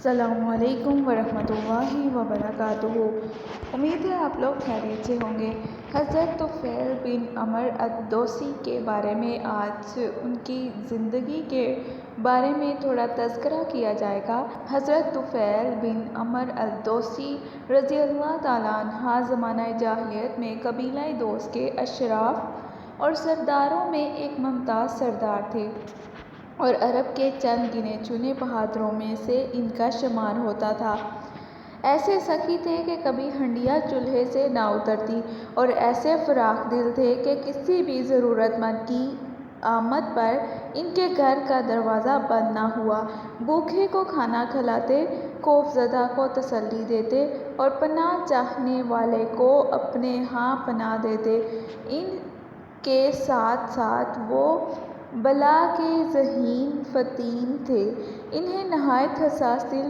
السلام علیکم ورحمۃ اللہ وبرکاتہ۔ امید ہے آپ لوگ خیریت سے ہوں گے۔ حضرت طفیل بن عمر الدوسی کے بارے میں آج ان کی زندگی کے بارے میں تھوڑا تذکرہ کیا جائے گا۔ حضرت طفیل بن عمر الدوسی رضی اللہ تعالیٰ عنہ زمانہ جاہلیت میں قبیلہ دوس کے اشراف اور سرداروں میں ایک ممتاز سردار تھے اور عرب کے چند گنے چنے بہادروں میں سے ان کا شمار ہوتا تھا۔ ایسے سخی تھے کہ کبھی ہنڈیاں چولہے سے نہ اترتی اور ایسے فراخ دل تھے کہ کسی بھی ضرورت مند کی آمد پر ان کے گھر کا دروازہ بند نہ ہوا۔ بھوکے کو کھانا کھلاتے، خوف زدہ کو تسلی دیتے اور پناہ چاہنے والے کو اپنے ہاں پناہ دیتے۔ ان کے ساتھ ساتھ وہ بلا کے ذہین فطن تھے۔ انہیں نہایت حساس دل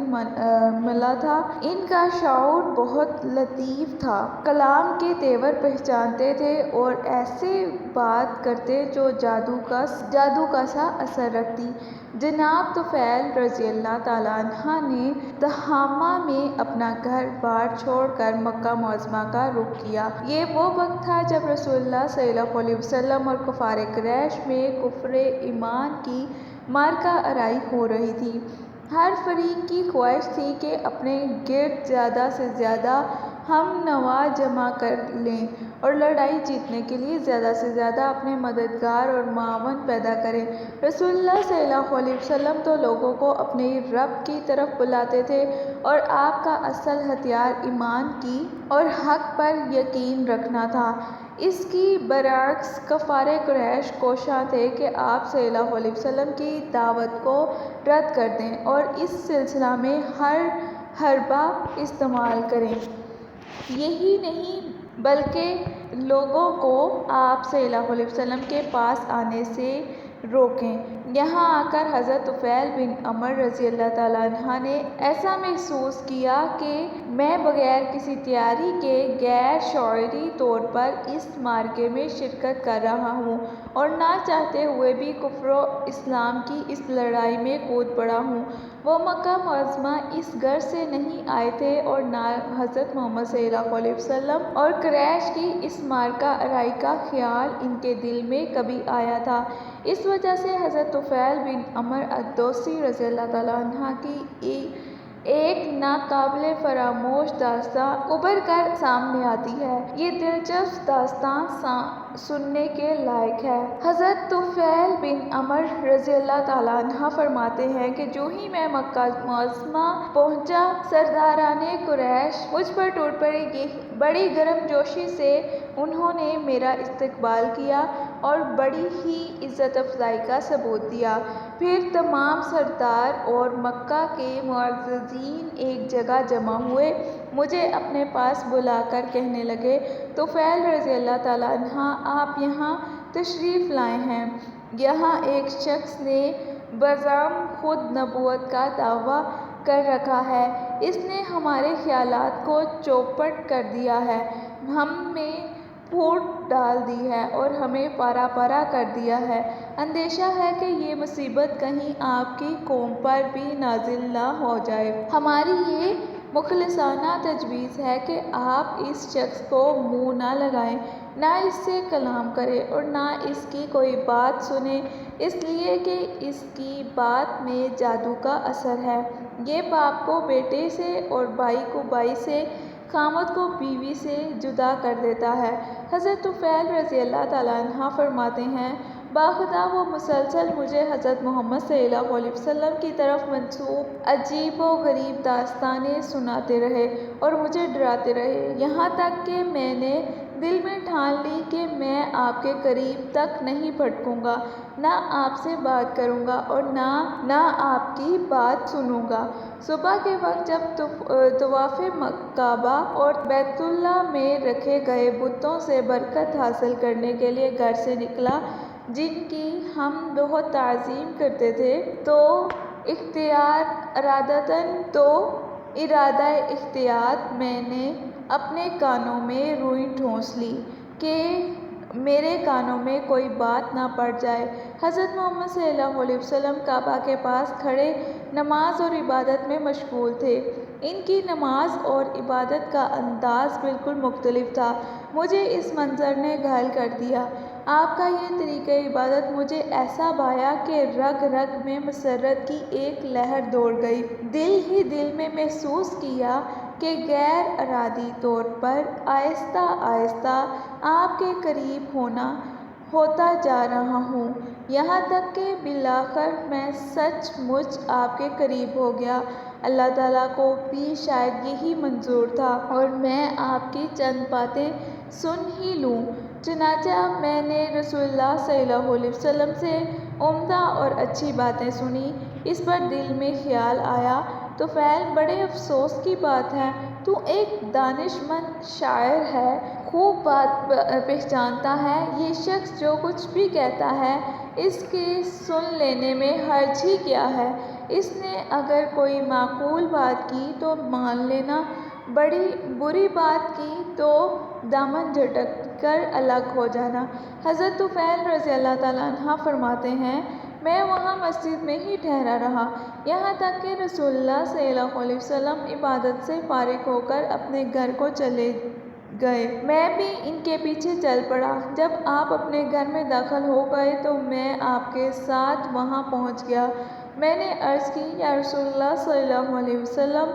ملا تھا۔ ان کا شعور بہت لطیف تھا۔ کلام کے تیور پہچانتے تھے اور ایسے بات کرتے جو جادو کا سا اثر رکھتی۔ جناب طفیل رضی اللہ تعالیٰ عنہ نے تہامہ میں اپنا گھر بار چھوڑ کر مکہ معظمہ کا رخ کیا۔ یہ وہ وقت تھا جب رسول اللہ صلی اللہ علیہ وسلم اور کفار قریش میں کفر ایمان کی معرکہ آرائی ہو رہی تھی۔ ہر فریق کی خواہش تھی کہ اپنے گرد زیادہ سے زیادہ ہم نوا جمع کر لیں اور لڑائی جیتنے کے لیے زیادہ سے زیادہ اپنے مددگار اور معاون پیدا کریں۔ رسول اللہ صلی اللہ علیہ وسلم تو لوگوں کو اپنے رب کی طرف بلاتے تھے اور آپ کا اصل ہتھیار ایمان کی اور حق پر یقین رکھنا تھا۔ اس کی برعکس کفار قریش کوشاں تھے کہ آپ صلی اللہ علیہ وسلم کی دعوت کو رد کر دیں اور اس سلسلہ میں ہر حربہ استعمال کریں۔ یہی نہیں بلکہ لوگوں کو آپ صلی اللہ علیہ وسلم کے پاس آنے سے روکیں۔ یہاں آ کر حضرت طفیل بن عمر رضی اللہ تعالیٰ عنہ نے ایسا محسوس کیا کہ میں بغیر کسی تیاری کے غیر شعوری طور پر اس معرکے میں شرکت کر رہا ہوں اور نہ چاہتے ہوئے بھی کفر و اسلام کی اس لڑائی میں کود پڑا ہوں۔ وہ مکہ معظمہ اس غرض سے نہیں آئے تھے اور نہ حضرت محمد صلی اللہ علیہ وسلم اور قریش کی اس معرکہ آرائی کا خیال ان کے دل میں کبھی آیا تھا۔ اس وجہ سے حضرت طفیل بن عمر الدوسی رضی اللہ تعالیٰ عنہ کی ایک ناقابل فراموش داستان ابھر کر سامنے آتی ہے۔ یہ دلچسپ داستان سننے کے لائق ہے۔ حضرت طفیل بن عمر رضی اللہ تعالیٰ عنہ فرماتے ہیں کہ جو ہی میں مکہ معظمہ پہنچا، سرداران قریش مجھ پر ٹوٹ پڑے۔ بڑی گرم جوشی سے انہوں نے میرا استقبال کیا اور بڑی ہی عزت افزائی کا ثبوت دیا۔ پھر تمام سردار اور مکہ کے معززین ایک جگہ جمع ہوئے، مجھے اپنے پاس بلا کر کہنے لگے، طفیل رضی اللہ تعالیٰ عنہ آپ یہاں تشریف لائے ہیں۔ یہاں ایک شخص نے بزعم خود نبوت کا دعویٰ کر رکھا ہے۔ اس نے ہمارے خیالات کو چوپٹ کر دیا ہے، ہم میں پھوٹ ڈال دی ہے اور ہمیں پارا پارا کر دیا ہے۔ اندیشہ ہے کہ یہ مصیبت کہیں آپ کی قوم پر بھی نازل نہ ہو جائے۔ ہماری یہ مخلصانہ تجویز ہے کہ آپ اس شخص کو منہ نہ لگائیں، نہ اس سے کلام کریں اور نہ اس کی کوئی بات سنیں، اس لیے کہ اس کی بات میں جادو کا اثر ہے۔ یہ باپ کو بیٹے سے اور بھائی کو بھائی سے، خاوند کو بیوی سے جدا کر دیتا ہے۔ حضرت طفیل رضی اللہ تعالیٰ عنہ فرماتے ہیں، باخدا وہ مسلسل مجھے حضرت محمد صلی اللہ علیہ وسلم کی طرف منسوب عجیب و غریب داستانیں سناتے رہے اور مجھے ڈراتے رہے، یہاں تک کہ میں نے دل میں ٹھان لی کہ میں آپ کے قریب تک نہیں پھٹکوں گا، نہ آپ سے بات کروں گا اور نہ آپ کی بات سنوں گا۔ صبح کے وقت جب طواف کعبہ اور بیت اللہ میں رکھے گئے بتوں سے برکت حاصل کرنے کے لیے گھر سے نکلا، جن کی ہم بہت تعظیم کرتے تھے، تو ارادہ احتیاط میں نے اپنے کانوں میں روئی ٹھونس لی کہ میرے کانوں میں کوئی بات نہ پڑ جائے۔ حضرت محمد صلی اللہ علیہ وسلم کعبہ کے پاس کھڑے نماز اور عبادت میں مشغول تھے۔ ان کی نماز اور عبادت کا انداز بالکل مختلف تھا۔ مجھے اس منظر نے گھائل کر دیا۔ آپ کا یہ طریقہ عبادت مجھے ایسا بھایا کہ رگ رگ میں مسرت کی ایک لہر دوڑ گئی۔ دل ہی دل میں محسوس کیا کہ غیر ارادی طور پر آہستہ آہستہ آپ کے قریب ہوتا جا رہا ہوں، یہاں تک کہ بالآخر میں سچ مچ آپ کے قریب ہو گیا۔ اللہ تعالیٰ کو بھی شاید یہی منظور تھا اور میں آپ کی چند باتیں سن ہی لوں۔ چنانچہ میں نے رسول اللہ صلی اللہ علیہ وسلم سے عمدہ اور اچھی باتیں سنیں۔ اس پر دل میں خیال آیا، طفیل بڑے افسوس کی بات ہے، تو ایک دانشمند شاعر ہے، خوب بات پہچانتا ہے، یہ شخص جو کچھ بھی کہتا ہے اس کے سن لینے میں حرج ہی کیا ہے؟ اس نے اگر کوئی معقول بات کی تو مان لینا، بڑی بری بات کی تو دامن جھٹک کر الگ ہو جانا۔ حضرت طفیل رضی اللہ تعالیٰ عنہ فرماتے ہیں، میں وہاں مسجد میں ہی ٹھہرا رہا، یہاں تک کہ رسول اللہ صلی اللہ علیہ وسلم عبادت سے فارغ ہو کر اپنے گھر کو چلے گئے۔ میں بھی ان کے پیچھے چل پڑا۔ جب آپ اپنے گھر میں داخل ہو گئے تو میں آپ کے ساتھ وہاں پہنچ گیا۔ میں نے عرض کی، یا رسول اللہ صلی اللہ علیہ وسلم،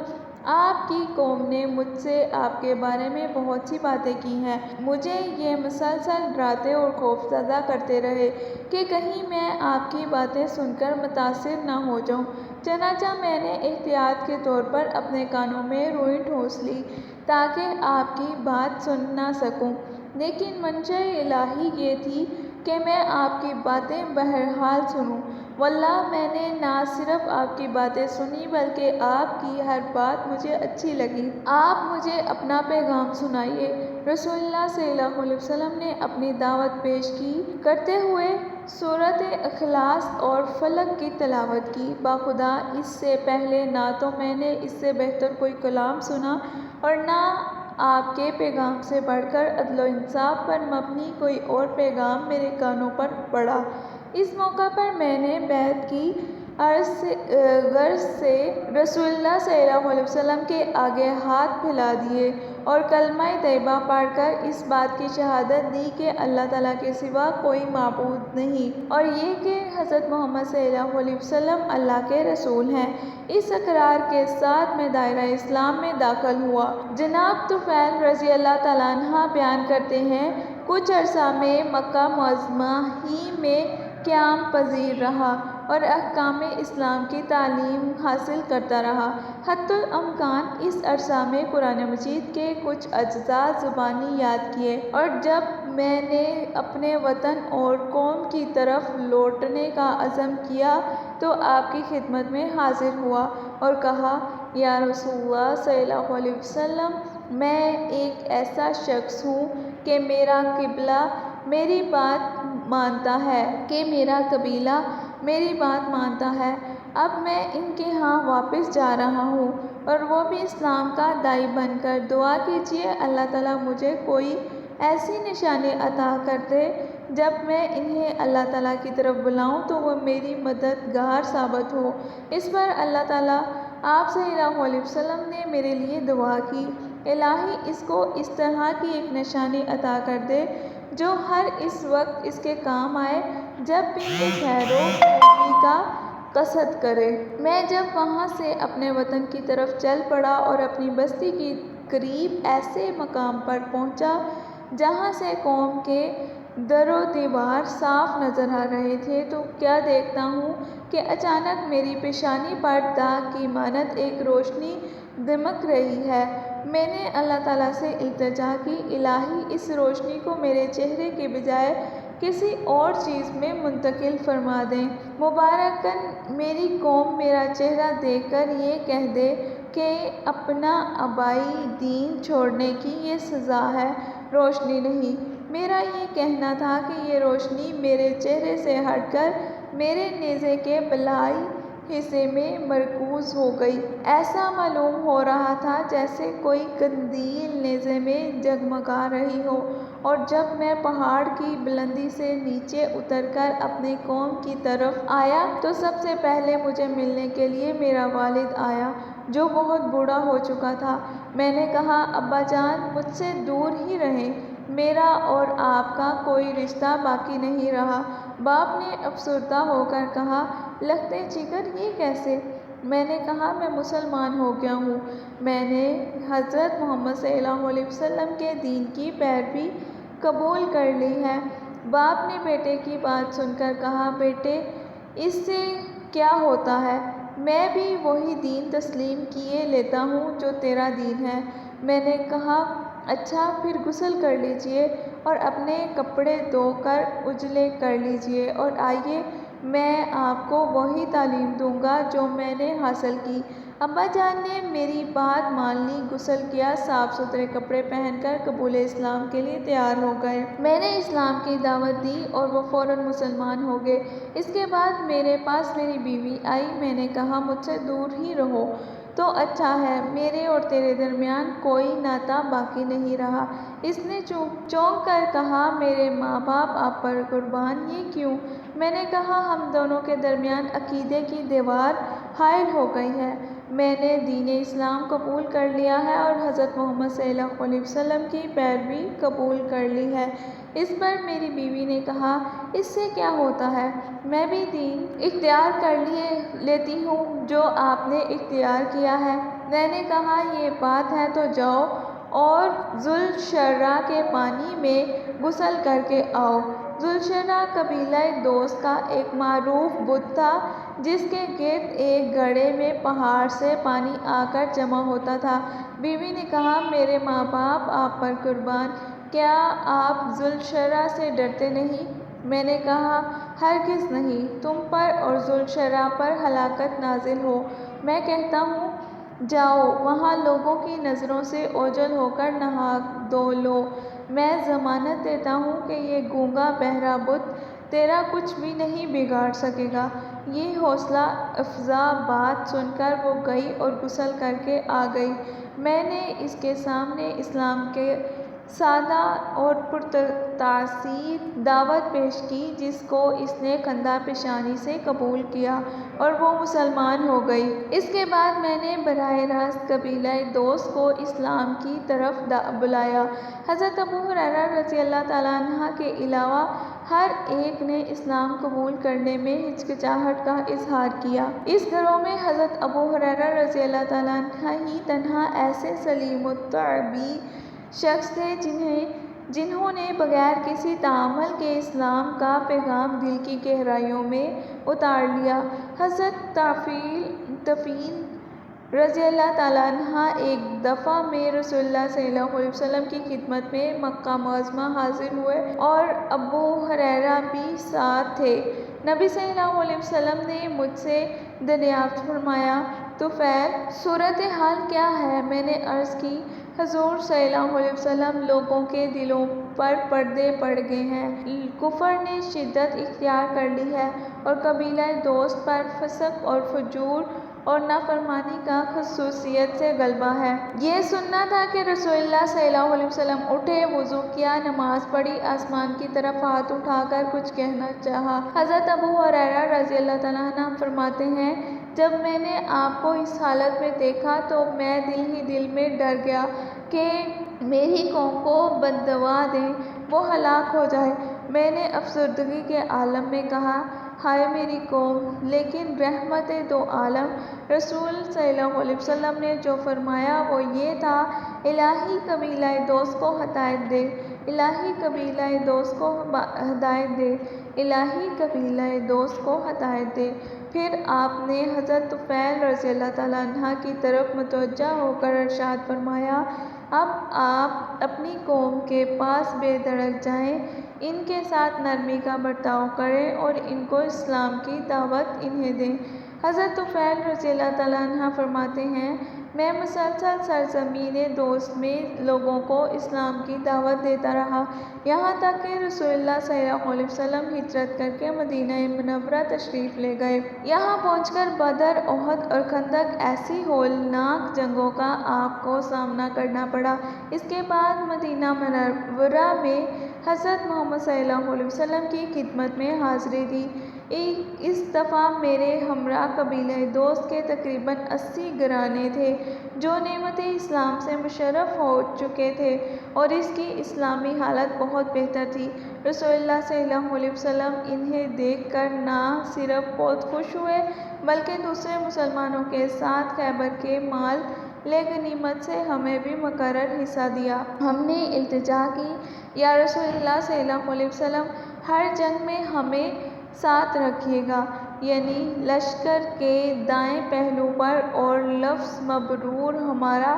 آپ کی قوم نے مجھ سے آپ کے بارے میں بہت سی باتیں کی ہیں۔ مجھے یہ مسلسل ڈراتے اور خوفزدہ کرتے رہے کہ کہیں میں آپ کی باتیں سن کر متاثر نہ ہو جاؤں۔ چنانچہ میں نے احتیاط کے طور پر اپنے کانوں میں روئی ٹھونس لی تاکہ آپ کی بات سن نہ سکوں، لیکن منشاء الہی یہ تھی کہ میں آپ کی باتیں بہرحال سنوں۔ واللہ میں نے نہ صرف آپ کی باتیں سنی بلکہ آپ کی ہر بات مجھے اچھی لگی۔ آپ مجھے اپنا پیغام سنائیے۔ رسول اللہ صلی اللہ علیہ وسلم نے اپنی دعوت پیش کی کرتے ہوئے سورۃ اخلاص اور فلق کی تلاوت کی۔ باخدا اس سے پہلے نہ تو میں نے اس سے بہتر کوئی کلام سنا اور نہ آپ کے پیغام سے بڑھ کر عدل و انصاف پر مبنی کوئی اور پیغام میرے کانوں پر پڑا۔ اس موقع پر میں نے بیعت کی غرض سے رسول اللہ صلی اللہ علیہ وسلم کے آگے ہاتھ پھیلا دیے اور کلمہ طیبہ پڑھ کر اس بات کی شہادت دی کہ اللہ تعالیٰ کے سوا کوئی معبود نہیں، اور یہ کہ حضرت محمد صلی اللہ علیہ وسلم اللہ کے رسول ہیں۔ اس اقرار کے ساتھ میں دائرہ اسلام میں داخل ہوا۔ جناب طفیل رضی اللہ تعالیٰ عنہ بیان کرتے ہیں، کچھ عرصہ میں مکہ معظمہ ہی میں قیام پذیر رہا اور احکام اسلام کی تعلیم حاصل کرتا رہا۔ حتی الامکان اس عرصہ میں قرآن مجید کے کچھ اجزاء زبانی یاد کیے، اور جب میں نے اپنے وطن اور قوم کی طرف لوٹنے کا عزم کیا تو آپ کی خدمت میں حاضر ہوا اور کہا، یا رسول اللہ صلی اللہ علیہ وسلم، میں ایک ایسا شخص ہوں کہ میرا قبیلہ میری بات مانتا ہے، اب میں ان کے ہاں واپس جا رہا ہوں، اور وہ بھی اسلام کا داعی بن کر۔ دعا کیجیے اللہ تعالیٰ مجھے کوئی ایسی نشانی عطا کر دے جب میں انہیں اللہ تعالیٰ کی طرف بلاؤں تو وہ میری مددگار ثابت ہو۔ اس پر اللہ تعالیٰ آپ صلی اللہ علیہ وسلم نے میرے لیے دعا کی، الہی اس کو اس طرح کی ایک نشانی عطا کر دے جو ہر اس وقت اس کے کام آئے جب بھی یہ خیر و خوبی کا قصد کرے۔ میں جب وہاں سے اپنے وطن کی طرف چل پڑا اور اپنی بستی کے قریب ایسے مقام پر پہنچا جہاں سے قوم کے در و دیوار صاف نظر آ رہے تھے تو کیا دیکھتا ہوں کہ اچانک میری پیشانی پر داغ کی مانند ایک روشنی دمک رہی ہے۔ میں نے اللہ تعالیٰ سے التجا کی، الہی اس روشنی کو میرے چہرے کے بجائے کسی اور چیز میں منتقل فرما دیں، مبارکاً میری قوم میرا چہرہ دیکھ کر یہ کہہ دے کہ اپنا آبائی دین چھوڑنے کی یہ سزا ہے، روشنی نہیں۔ میرا یہ کہنا تھا کہ یہ روشنی میرے چہرے سے ہٹ کر میرے نیزے کے بالائی حصے میں مرکوز ہو گئی۔ ایسا معلوم ہو رہا تھا جیسے کوئی قندیل نیزے میں جگمگا رہی ہو اور جب میں پہاڑ کی بلندی سے نیچے اتر کر اپنے قوم کی طرف آیا تو سب سے پہلے مجھے ملنے کے لیے میرا والد آیا جو بہت بوڑھا ہو چکا تھا۔ میں نے کہا، ابا جان مجھ سے دور ہی رہیں، میرا اور آپ کا کوئی رشتہ باقی نہیں رہا۔ باپ نے افسردہ ہو کر کہا، لختے جگر یہ کیسے؟ میں نے کہا، میں مسلمان ہو گیا ہوں، میں نے حضرت محمد صلی اللہ علیہ وسلم کے دین کی پیروی قبول کر لی ہے۔ باپ نے بیٹے کی بات سن کر کہا، بیٹے اس سے کیا ہوتا ہے؟ میں بھی وہی دین تسلیم کیے لیتا ہوں جو تیرا دین ہے۔ میں نے کہا، اچھا پھر غسل کر لیجئے اور اپنے کپڑے دھو کر اجلے کر لیجئے اور آئیے میں آپ کو وہی تعلیم دوں گا جو میں نے حاصل کی۔ ابا جان نے میری بات مان لی، غسل کیا، صاف ستھرے کپڑے پہن کر قبول اسلام کے لیے تیار ہو گئے۔ میں نے اسلام کی دعوت دی اور وہ فوراً مسلمان ہو گئے۔ اس کے بعد میرے پاس میری بیوی آئی، میں نے کہا، مجھ سے دور ہی رہو تو اچھا ہے، میرے اور تیرے درمیان کوئی ناطہ باقی نہیں رہا۔ اس نے چونک کر کہا، میرے ماں باپ آپ پر قربان، یہ کیوں؟ میں نے کہا، ہم دونوں کے درمیان عقیدے کی دیوار حائل ہو گئی ہے، میں نے دین اسلام قبول کر لیا ہے اور حضرت محمد صلی اللہ علیہ وسلم کی پیروی قبول کر لی ہے۔ اس پر میری بیوی نے کہا، اس سے کیا ہوتا ہے؟ میں بھی دین اختیار کر لیتی ہوں جو آپ نے اختیار کیا ہے۔ میں نے کہا، یہ بات ہے تو جاؤ اور ذوالشرح کے پانی میں غسل کر کے آؤ۔ ذوالشرح قبیلہ دوس کا ایک معروف بت تھا جس کے گرد ایک گڑھے میں پہاڑ سے پانی آ کر جمع ہوتا تھا۔ بیوی نے کہا، میرے ماں باپ آپ پر قربان، کیا آپ ذوالشرح سے ڈرتے نہیں؟ میں نے کہا، ہرگز نہیں، تم پر اور ذوالشرح پر ہلاکت نازل ہو۔ میں کہتا ہوں، جاؤ وہاں لوگوں کی نظروں سے اوجھل ہو کر نہا دھو لو۔ میں ضمانت دیتا ہوں کہ یہ گونگا بہرا بت تیرا کچھ بھی نہیں بگاڑ سکے گا۔ یہ حوصلہ افزا بات سن کر وہ گئی اور غسل کر کے آ گئی۔ میں نے اس کے سامنے اسلام کی سادہ اور پرتاثیر دعوت پیش کی جس کو اس نے خندہ پیشانی سے قبول کیا اور وہ مسلمان ہو گئی۔ اس کے بعد میں نے براہ راست قبیلہ دوس کو اسلام کی طرف بلایا۔ حضرت ابو ہریرہ رضی اللہ تعالیٰ عنہ کے علاوہ ہر ایک نے اسلام قبول کرنے میں ہچکچاہٹ کا اظہار کیا۔ اس گروہ میں حضرت ابو ہریرہ رضی اللہ تعالیٰ عنہ ہی تنہا ایسے سلیم الطبع شخص تھے جنہوں نے بغیر کسی تعامل کے اسلام کا پیغام دل کی گہرائیوں میں اتار لیا۔ حضرت طفیل رضی اللہ تعالیٰ عنہ ایک دفعہ میں رسول اللہ صلی اللہ علیہ وسلم کی خدمت میں مکہ معظمہ حاضر ہوئے اور ابو ہریرہ بھی ساتھ تھے۔ نبی صلی اللہ علیہ وسلم نے مجھ سے دریافت فرمایا، طفیل صورتحال کیا ہے؟ میں نے عرض کی، حضور صلی اللہ علیہ وسلم، لوگوں کے دلوں پر پردے پڑ گئے ہیں، کفر نے شدت اختیار کر لی ہے اور قبیلہ دوس پر فسق اور فجور اور نافرمانی کا خصوصیت سے غلبہ ہے۔ یہ سننا تھا کہ رسول اللہ صلی اللہ علیہ وسلم اٹھے، وضو کیا، نماز پڑھی، آسمان کی طرف ہاتھ اٹھا کر کچھ کہنا چاہا۔ حضرت ابو ہریرہ رضی اللہ تعالیٰ عنہ فرماتے ہیں، جب میں نے آپ کو اس حالت میں دیکھا تو میں دل ہی دل میں ڈر گیا کہ میری قوم کو بددعا دیں، وہ ہلاک ہو جائے۔ میں نے افسردگی کے عالم میں کہا، ہائے میری قوم! لیکن رحمت دو عالم رسول صلی اللہ علیہ وسلم نے جو فرمایا وہ یہ تھا، الہی قبیلہ دوس کو ہدایت دے، الہی قبیلہ دوس کو ہدایت دے، الہی قبیلہ دوس کو ہدایت دے۔ پھر آپ نے حضرت طفیل رضی اللہ تعالیٰ عنہ کی طرف متوجہ ہو کر ارشاد فرمایا، اب آپ اپنی قوم کے پاس بے دھڑک جائیں، ان کے ساتھ نرمی کا برتاؤ کریں اور ان کو اسلام کی دعوت انہیں دیں۔ حضرت طفیل رضی اللہ تعالیٰ عنہ فرماتے ہیں، میں مسلسل سرزمین دوست میں لوگوں کو اسلام کی دعوت دیتا رہا، یہاں تک کہ رسول اللہ صلی اللہ علیہ وسلم ہجرت کر کے مدینہ منورہ تشریف لے گئے۔ یہاں پہنچ کر بدر، احد اور خندق ایسی ہولناک جنگوں کا آپ کو سامنا کرنا پڑا۔ اس کے بعد مدینہ منورہ میں حضرت محمد صلی اللہ علیہ وسلم کی خدمت میں حاضری دی۔ اس دفعہ میرے ہمراہ قبیلہ دوست کے تقریباً 80 گھرانے تھے جو نعمت اسلام سے مشرف ہو چکے تھے اور اس کی اسلامی حالت بہت بہتر تھی۔ رسول اللہ صلی اللہ علیہ وسلم انہیں دیکھ کر نہ صرف بہت خوش ہوئے بلکہ دوسرے مسلمانوں کے ساتھ خیبر کے مال غنیمت سے ہمیں بھی مقرر حصہ دیا۔ ہم نے التجا کی، یا رسول اللہ صلی اللہ علیہ وسلم، ہر جنگ میں ہمیں ساتھ رکھیے گا، یعنی لشکر کے دائیں پہلو پر، اور لفظ مبرور ہمارا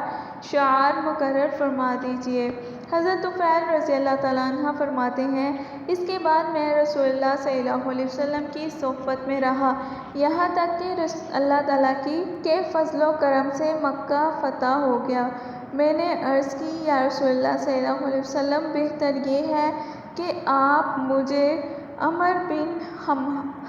شعار مقرر فرما دیجیے۔ حضرت طفیل رضی اللہ تعالیٰ عنہ فرماتے ہیں، اس کے بعد میں رسول اللہ صلی اللہ علیہ وسلم کی صحبت میں رہا، یہاں تک کہ اللہ تعالیٰ کے فضل و کرم سے مکہ فتح ہو گیا۔ میں نے عرض کی، یا رسول اللہ صلی اللہ علیہ وسلم، بہتر یہ ہے کہ آپ مجھے عمر بن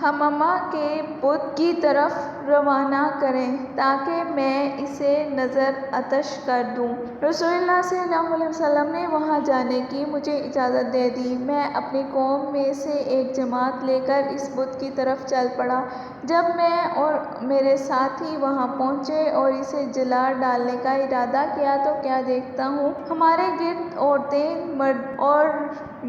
حمامہ کے بت کی طرف روانہ کریں تاکہ میں اسے نظر آتش کر دوں۔ رسول اللہ صلی اللہ علیہ وسلم نے وہاں جانے کی مجھے اجازت دے دی۔ میں اپنی قوم میں سے ایک جماعت لے کر اس بت کی طرف چل پڑا۔ جب میں اور میرے ساتھی وہاں پہنچے اور اسے جلا ڈالنے کا ارادہ کیا تو کیا دیکھتا ہوں، ہمارے گرد عورتیں، مرد اور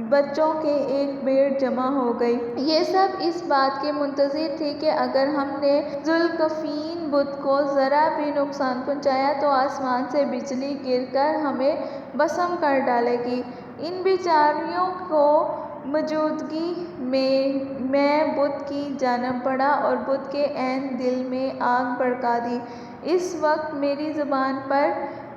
بچوں کے ایک بھیڑ جمع ہو گئی۔ یہ سب اس بات کے منتظر تھی کہ اگر ہم نے ذوالکفین بت کو ذرا بھی نقصان پہنچایا تو آسمان سے بجلی گر کر ہمیں بھسم کر ڈالے گی۔ ان بیچاریوں کی موجودگی میں بت کی جانب بڑھا اور بت کے عین دل میں آگ بھڑکا دی۔ اس وقت میری زبان پر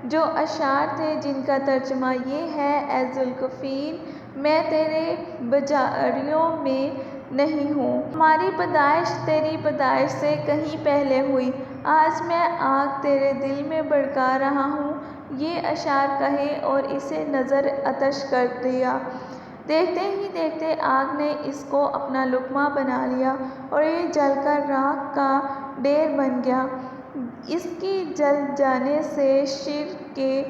جو اشعار تھے جن کا ترجمہ یہ ہے، اے ذوالکفین، میں تیرے بیچاریوں میں نہیں ہوں، ہماری پیدائش تیری پیدائش سے کہیں پہلے ہوئی، آج میں آگ تیرے دل میں بھڑکا رہا ہوں، یہ اشعار کہے اور اسے نظر آتش کر دیا۔ دیکھتے ہی دیکھتے آگ نے اس کو اپنا لقمہ بنا لیا اور یہ جل کر راکھ کا ڈھیر بن گیا۔ اس کی جل جانے سے شرک کی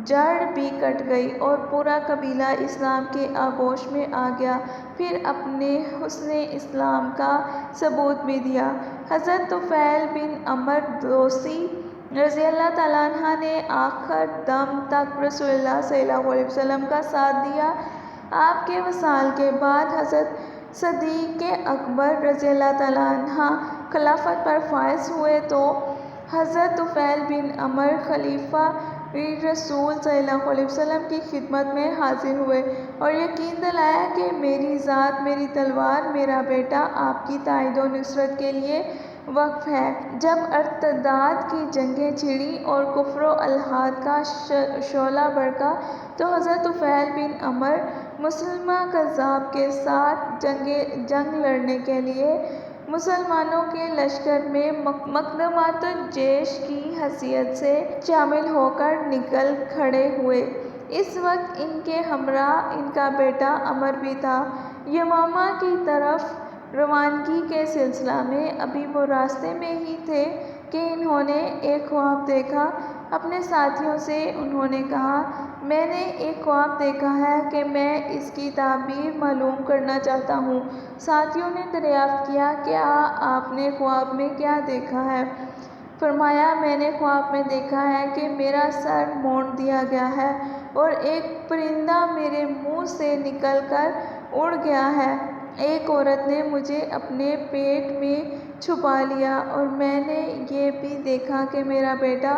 جڑ بھی کٹ گئی اور پورا قبیلہ اسلام کے آغوش میں آ گیا، پھر اپنے حسن اسلام کا ثبوت بھی دیا۔ حضرت طفیل بن عمرو دوسی رضی اللہ تعالیٰ عنہ نے آخر دم تک رسول اللہ صلی اللہ علیہ وسلم کا ساتھ دیا۔ آپ کے وصال کے بعد حضرت صدیق اکبر رضی اللہ تعالیٰ عنہ خلافت پر فائز ہوئے تو حضرت طفیل بن عمرو خلیفہ رسول صلی اللہ علیہ وسلم کی خدمت میں حاضر ہوئے اور یقین دلایا کہ میری ذات، میری تلوار، میرا بیٹا آپ کی تائید و نصرت کے لیے وقف ہے۔ جب ارتداد کی جنگیں چھڑیں اور کفر و الحاد کا شعلہ بھڑکا تو حضرت طفیل بن عمرو مسلمہ کذاب کے ساتھ جنگ لڑنے کے لیے مسلمانوں کے لشکر میں مقدمات الجیش کی حیثیت سے شامل ہو کر نکل کھڑے ہوئے۔ اس وقت ان کے ہمراہ ان کا بیٹا عمر بھی تھا۔ یمامہ کی طرف روانگی کے سلسلہ میں ابھی وہ راستے میں ہی تھے کہ انہوں نے ایک خواب دیکھا۔ اپنے ساتھیوں سے انہوں نے کہا، میں نے ایک خواب دیکھا ہے کہ میں اس کی تعبیر معلوم کرنا چاہتا ہوں۔ ساتھیوں نے دریافت کیا، کیا آپ نے خواب میں کیا دیکھا ہے؟ فرمایا، میں نے خواب میں دیکھا ہے کہ میرا سر مونڈ دیا گیا ہے اور ایک پرندہ میرے منہ سے نکل کر اڑ گیا ہے۔ ایک عورت نے مجھے اپنے پیٹ میں چھپا لیا اور میں نے یہ بھی دیکھا کہ میرا بیٹا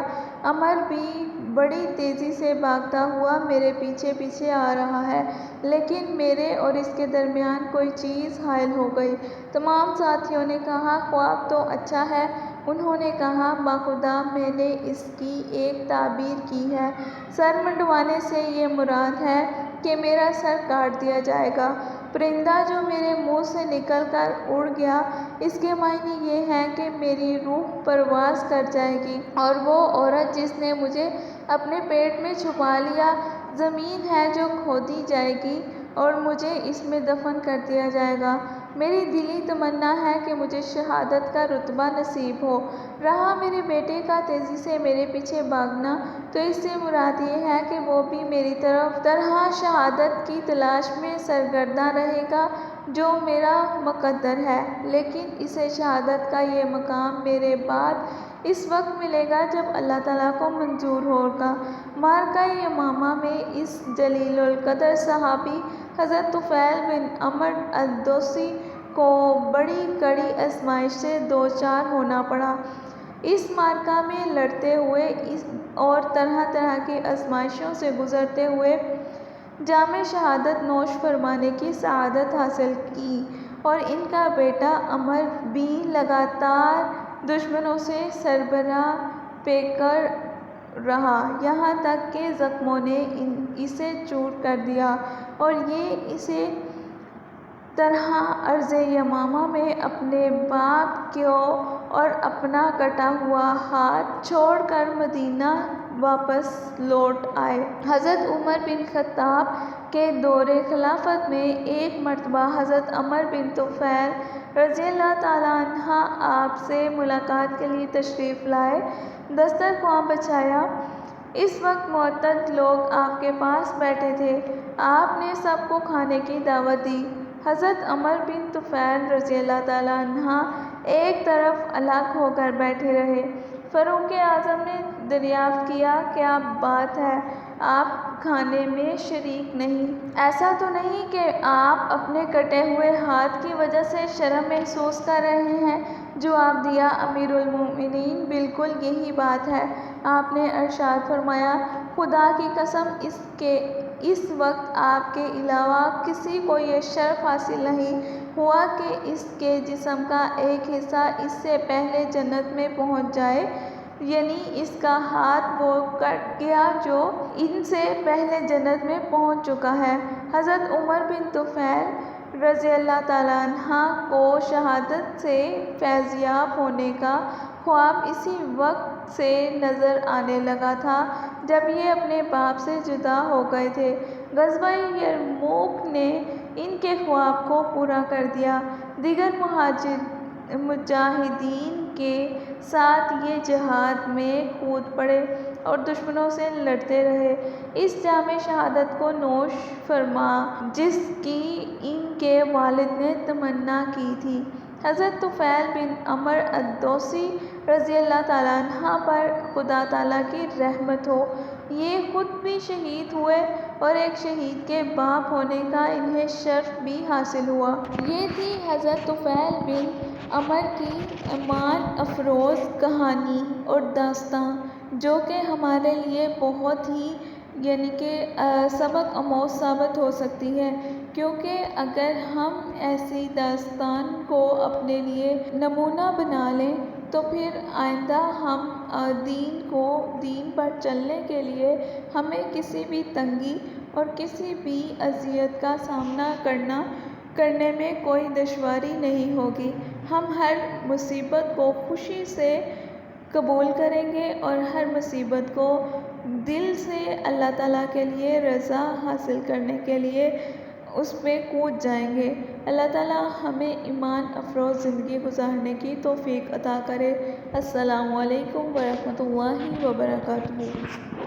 عمر بھی بڑی تیزی سے بھاگتا ہوا میرے پیچھے پیچھے آ رہا ہے، لیکن میرے اور اس کے درمیان کوئی چیز حائل ہو گئی۔ تمام ساتھیوں نے کہا، خواب تو اچھا ہے۔ انہوں نے کہا، بخدا میں نے اس کی ایک تعبیر کی ہے۔ سر منڈوانے سے یہ مراد ہے کہ میرا سر کاٹ دیا جائے گا پرندہ جو میرے منہ سے نکل کر اڑ گیا، اس کے معنی یہ ہیں کہ میری روح پرواز کر جائے گی، اور وہ عورت جس نے مجھے اپنے پیٹ میں چھپا لیا زمین ہے جو کھودی جائے گی اور مجھے اس میں دفن کر دیا جائے گا۔ میری دلی تمنا ہے کہ مجھے شہادت کا رتبہ نصیب ہو۔ رہا میرے بیٹے کا تیزی سے میرے پیچھے بھاگنا، تو اس سے مراد یہ ہے کہ وہ بھی میری طرح شہادت کی تلاش میں سرگرداں رہے گا جو میرا مقدر ہے، لیکن اسے شہادت کا یہ مقام میرے بعد اس وقت ملے گا جب اللہ تعالیٰ کو منظور ہوگا۔ معرکہ یمامہ میں اس جلیل القدر صحابی حضرت طفیل بن عمرو الدوسی کو بڑی کڑی آزمائش سے دوچار ہونا پڑا۔ اس معرکہ میں لڑتے ہوئے اور طرح طرح کی آزمائشوں سے گزرتے ہوئے جام شہادت نوش فرمانے کی سعادت حاصل کی، اور ان کا بیٹا عمرو بھی لگاتار دشمنوں سے سربراہ پیکر رہا، یہاں تک کہ زخموں نے اسے چور کر دیا اور یہ اسی طرح ارض یمامہ میں اپنے باپ کو اور اپنا کٹا ہوا ہاتھ چھوڑ کر مدینہ واپس لوٹ آئے۔ حضرت عمر بن خطاب کے دور خلافت میں ایک مرتبہ حضرت عمرو بن طفیل رضی اللہ تعالیٰ عنہ آپ سے ملاقات کے لیے تشریف لائے، دسترخوان بچھایا۔ اس وقت معدد لوگ آپ کے پاس بیٹھے تھے، آپ نے سب کو کھانے کی دعوت دی۔ حضرت عمرو بن طفیل رضی اللہ تعالیٰ عنہ ایک طرف الگ ہو کر بیٹھے رہے۔ فاروق اعظم نے دریافت کیا، کیا بات ہے، آپ کھانے میں شریک نہیں؟ ایسا تو نہیں کہ آپ اپنے کٹے ہوئے ہاتھ کی وجہ سے شرم محسوس کر رہے ہیں؟ جواب دیا، امیر المومنین، بالکل یہی بات ہے۔ آپ نے ارشاد فرمایا، خدا کی قسم، اس وقت آپ کے علاوہ کسی کو یہ شرف حاصل نہیں ہوا کہ اس کے جسم کا ایک حصہ اس سے پہلے جنت میں پہنچ جائے، یعنی اس کا ہاتھ وہ کٹ گیا جو ان سے پہلے جنت میں پہنچ چکا ہے۔ حضرت عمر بن طفیل رضی اللہ تعالیٰ عنہ کو شہادت سے فیضیاب ہونے کا خواب اسی وقت سے نظر آنے لگا تھا جب یہ اپنے باپ سے جدا ہو گئے تھے۔ غزوہ یرموک نے ان کے خواب کو پورا کر دیا۔ دیگر مجاہدین کے ساتھ یہ جہاد میں کود پڑے اور دشمنوں سے لڑتے رہے، اس جام شہادت کو نوش فرما جس کی ان کے والد نے تمنا کی تھی۔ حضرت طفیل بن عمرو الدوسی رضی اللہ تعالیٰ عنہ پر خدا تعالیٰ کی رحمت ہو، یہ خود بھی شہید ہوئے اور ایک شہید کے باپ ہونے کا انہیں شرف بھی حاصل ہوا۔ یہ تھی حضرت طفیل بن عمرو کی ایمان افروز کہانی اور داستاں، جو کہ ہمارے لیے بہت ہی سبق آموز ثابت ہو سکتی ہے، کیونکہ اگر ہم ایسی داستان کو اپنے لیے نمونہ بنا لیں تو پھر آئندہ ہم دین پر چلنے کے لیے ہمیں کسی بھی تنگی اور کسی بھی اذیت کا سامنا کرنے میں کوئی دشواری نہیں ہوگی۔ ہم ہر مصیبت کو خوشی سے قبول کریں گے اور ہر مصیبت کو دل سے اللہ تعالیٰ کے لیے رضا حاصل کرنے کے لیے اس پہ کود جائیں گے۔ اللہ تعالیٰ ہمیں ایمان افروز زندگی گزارنے کی توفیق عطا کرے۔ السلام علیکم ورحمۃ اللہ وبرکاتہ۔